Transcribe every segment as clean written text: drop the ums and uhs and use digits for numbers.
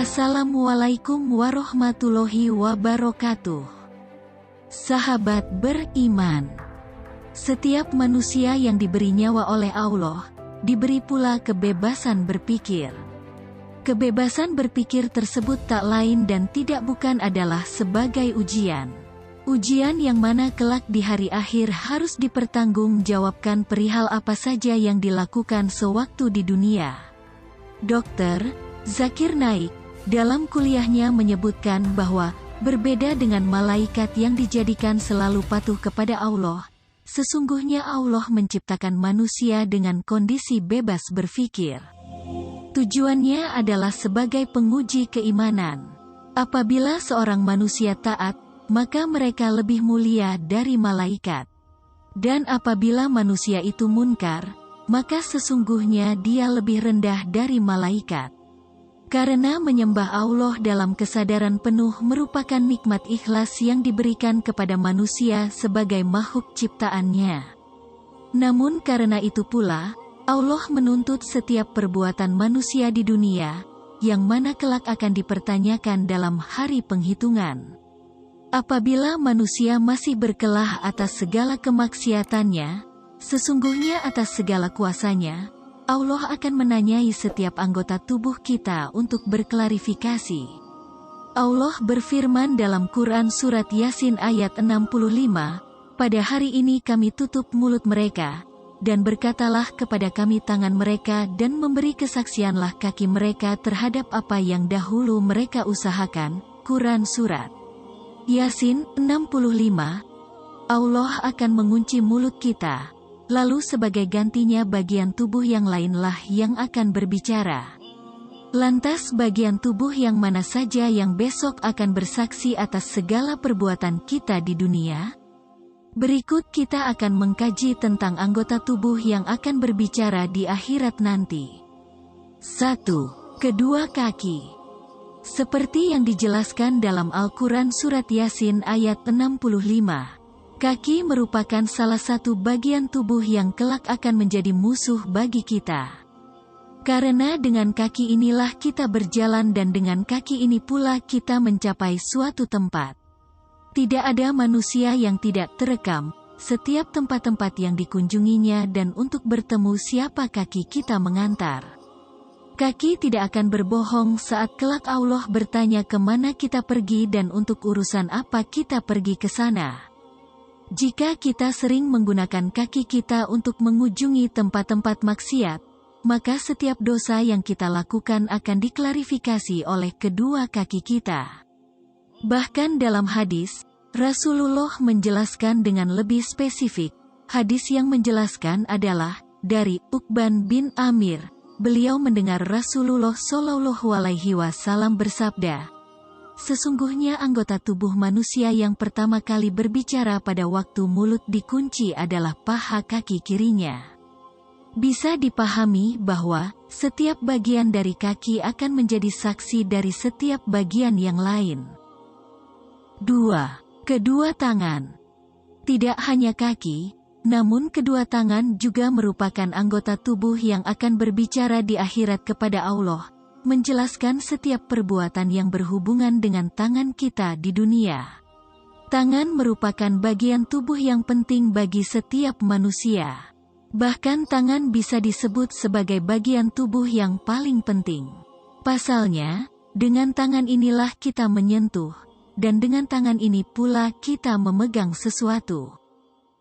Assalamualaikum warahmatullahi wabarakatuh. Sahabat beriman, setiap manusia yang diberi nyawa oleh Allah, diberi pula kebebasan berpikir. Kebebasan berpikir tersebut tak lain dan tidak bukan adalah sebagai ujian. Ujian yang mana kelak di hari akhir harus dipertanggungjawabkan perihal apa saja yang dilakukan sewaktu di dunia. Dr. Zakir Naik dalam kuliahnya menyebutkan bahwa berbeda dengan malaikat yang dijadikan selalu patuh kepada Allah, sesungguhnya Allah menciptakan manusia dengan kondisi bebas berpikir. Tujuannya adalah sebagai penguji keimanan. Apabila seorang manusia taat, maka mereka lebih mulia dari malaikat. Dan apabila manusia itu munkar, maka sesungguhnya dia lebih rendah dari malaikat. Karena menyembah Allah dalam kesadaran penuh merupakan nikmat ikhlas yang diberikan kepada manusia sebagai makhluk ciptaannya. Namun karena itu pula, Allah menuntut setiap perbuatan manusia di dunia, yang mana kelak akan dipertanyakan dalam hari penghitungan. Apabila manusia masih berkelah atas segala kemaksiatannya, sesungguhnya atas segala kuasanya, Allah akan menanyai setiap anggota tubuh kita untuk berklarifikasi. Allah berfirman dalam Quran Surat Yasin ayat 65, "Pada hari ini kami tutup mulut mereka, dan berkatalah kepada kami tangan mereka dan memberi kesaksianlah kaki mereka terhadap apa yang dahulu mereka usahakan." Quran Surat Yasin 65. Allah akan mengunci mulut kita. Lalu sebagai gantinya bagian tubuh yang lainlah yang akan berbicara. Lantas bagian tubuh yang mana saja yang besok akan bersaksi atas segala perbuatan kita di dunia? Berikut kita akan mengkaji tentang anggota tubuh yang akan berbicara di akhirat nanti. 1. Kedua kaki. Seperti yang dijelaskan dalam Al-Quran Surat Yasin ayat 65. Kaki merupakan salah satu bagian tubuh yang kelak akan menjadi musuh bagi kita. Karena dengan kaki inilah kita berjalan dan dengan kaki ini pula kita mencapai suatu tempat. Tidak ada manusia yang tidak terekam, setiap tempat-tempat yang dikunjunginya dan untuk bertemu siapa kaki kita mengantar. Kaki tidak akan berbohong saat kelak Allah bertanya kemana kita pergi dan untuk urusan apa kita pergi ke sana. Jika kita sering menggunakan kaki kita untuk mengunjungi tempat-tempat maksiat, maka setiap dosa yang kita lakukan akan diklarifikasi oleh kedua kaki kita. Bahkan dalam hadis, Rasulullah menjelaskan dengan lebih spesifik. Hadis yang menjelaskan adalah dari Uqban bin Amir. Beliau mendengar Rasulullah Shallallahu Alaihi Wasallam bersabda, "Sesungguhnya anggota tubuh manusia yang pertama kali berbicara pada waktu mulut dikunci adalah paha kaki kirinya." Bisa dipahami bahwa setiap bagian dari kaki akan menjadi saksi dari setiap bagian yang lain. 2. Kedua tangan. Tidak hanya kaki, namun kedua tangan juga merupakan anggota tubuh yang akan berbicara di akhirat kepada Allah, menjelaskan setiap perbuatan yang berhubungan dengan tangan kita di dunia. Tangan merupakan bagian tubuh yang penting bagi setiap manusia. Bahkan tangan bisa disebut sebagai bagian tubuh yang paling penting. Pasalnya, dengan tangan inilah kita menyentuh, dan dengan tangan ini pula kita memegang sesuatu.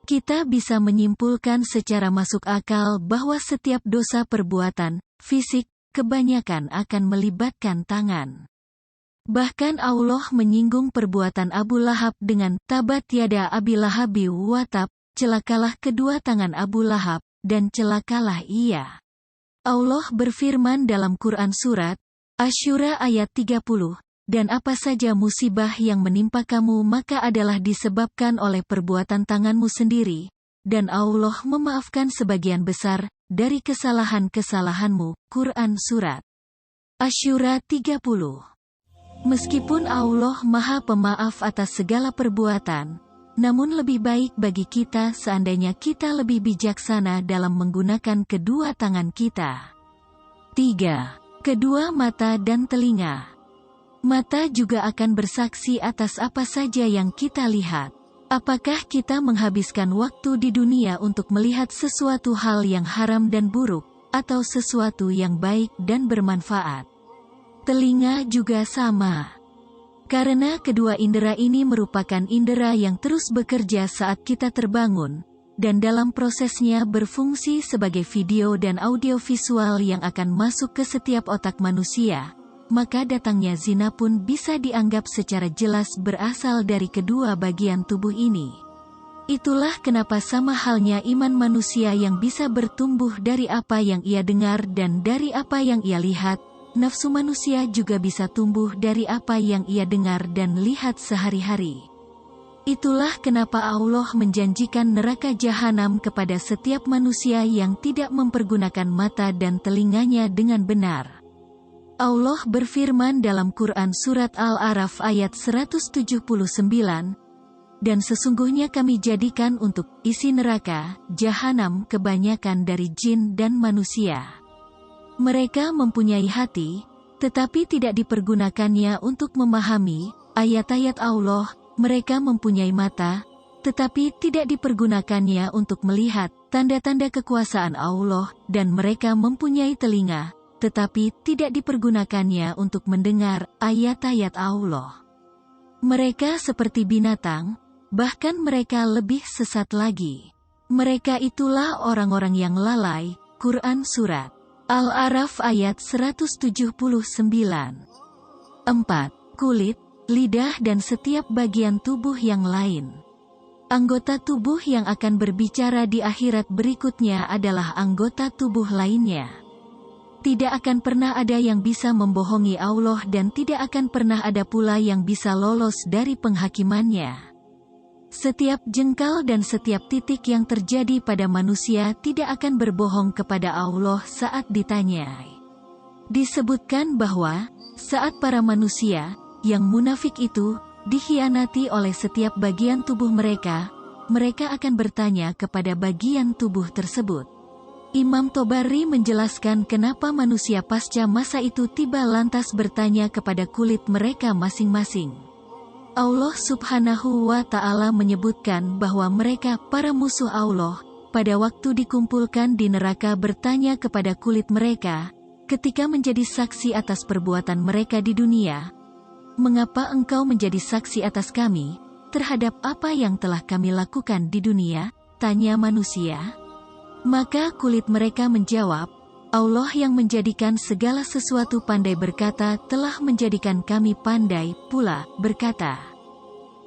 Kita bisa menyimpulkan secara masuk akal bahwa setiap dosa perbuatan fisik kebanyakan akan melibatkan tangan. Bahkan Allah menyinggung perbuatan Abu Lahab dengan tabat yada Abi Lahabi wa tab, celakalah kedua tangan Abu Lahab, dan celakalah ia. Allah berfirman dalam Quran Surat Asy-Syura ayat 30, "Dan apa saja musibah yang menimpa kamu maka adalah disebabkan oleh perbuatan tanganmu sendiri, dan Allah memaafkan sebagian besar dari kesalahan-kesalahanmu." Quran Surat Asy-Syura 30. Meskipun Allah Maha Pemaaf atas segala perbuatan, namun lebih baik bagi kita seandainya kita lebih bijaksana dalam menggunakan kedua tangan kita. 3. Kedua mata dan telinga. Mata juga akan bersaksi atas apa saja yang kita lihat. Apakah kita menghabiskan waktu di dunia untuk melihat sesuatu hal yang haram dan buruk, atau sesuatu yang baik dan bermanfaat? Telinga juga sama. Karena kedua indera ini merupakan indera yang terus bekerja saat kita terbangun, dan dalam prosesnya berfungsi sebagai video dan audio visual yang akan masuk ke setiap otak manusia, maka datangnya zina pun bisa dianggap secara jelas berasal dari kedua bagian tubuh ini. Itulah kenapa sama halnya iman manusia yang bisa bertumbuh dari apa yang ia dengar dan dari apa yang ia lihat, nafsu manusia juga bisa tumbuh dari apa yang ia dengar dan lihat sehari-hari. Itulah kenapa Allah menjanjikan neraka jahanam kepada setiap manusia yang tidak mempergunakan mata dan telinganya dengan benar. Allah berfirman dalam Quran Surat Al-A'raf ayat 179, "Dan sesungguhnya kami jadikan untuk isi neraka, jahanam kebanyakan dari jin dan manusia. Mereka mempunyai hati, tetapi tidak dipergunakannya untuk memahami ayat-ayat Allah. Mereka mempunyai mata, tetapi tidak dipergunakannya untuk melihat tanda-tanda kekuasaan Allah, dan mereka mempunyai telinga, tetapi tidak dipergunakannya untuk mendengar ayat-ayat Allah. Mereka seperti binatang, bahkan mereka lebih sesat lagi. Mereka itulah orang-orang yang lalai." Quran Surat Al-A'raf ayat 179. 4. Kulit, lidah dan setiap bagian tubuh yang lain. Anggota tubuh yang akan berbicara di akhirat berikutnya adalah anggota tubuh lainnya. Tidak akan pernah ada yang bisa membohongi Allah dan tidak akan pernah ada pula yang bisa lolos dari penghakimannya. Setiap jengkal dan setiap titik yang terjadi pada manusia tidak akan berbohong kepada Allah saat ditanyai. Disebutkan bahwa, saat para manusia, yang munafik itu, dikhianati oleh setiap bagian tubuh mereka, mereka akan bertanya kepada bagian tubuh tersebut. Imam Tobari menjelaskan kenapa manusia pasca masa itu tiba lantas bertanya kepada kulit mereka masing-masing. Allah Subhanahu wa Ta'ala menyebutkan bahwa mereka, para musuh Allah, pada waktu dikumpulkan di neraka bertanya kepada kulit mereka, ketika menjadi saksi atas perbuatan mereka di dunia, "Mengapa engkau menjadi saksi atas kami, terhadap apa yang telah kami lakukan di dunia?" tanya manusia. Maka kulit mereka menjawab, "Allah yang menjadikan segala sesuatu pandai berkata telah menjadikan kami pandai pula berkata."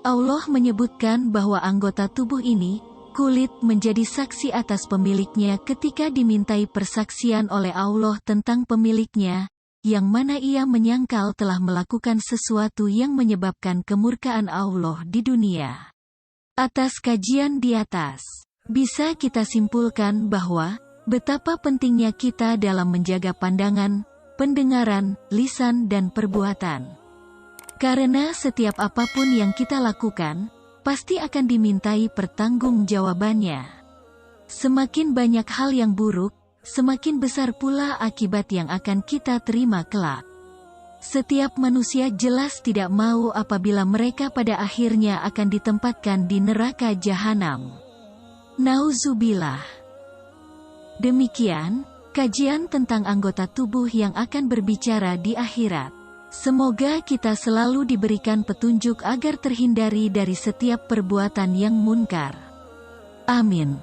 Allah menyebutkan bahwa anggota tubuh ini, kulit, menjadi saksi atas pemiliknya ketika dimintai persaksian oleh Allah tentang pemiliknya, yang mana ia menyangkal telah melakukan sesuatu yang menyebabkan kemurkaan Allah di dunia. Atas kajian di atas, bisa kita simpulkan bahwa, betapa pentingnya kita dalam menjaga pandangan, pendengaran, lisan dan perbuatan. Karena setiap apapun yang kita lakukan, pasti akan dimintai pertanggungjawabannya. Semakin banyak hal yang buruk, semakin besar pula akibat yang akan kita terima kelak. Setiap manusia jelas tidak mau apabila mereka pada akhirnya akan ditempatkan di neraka jahanam. Nauzubillah. Demikian, kajian tentang anggota tubuh yang akan berbicara di akhirat. Semoga kita selalu diberikan petunjuk agar terhindari dari setiap perbuatan yang munkar. Amin.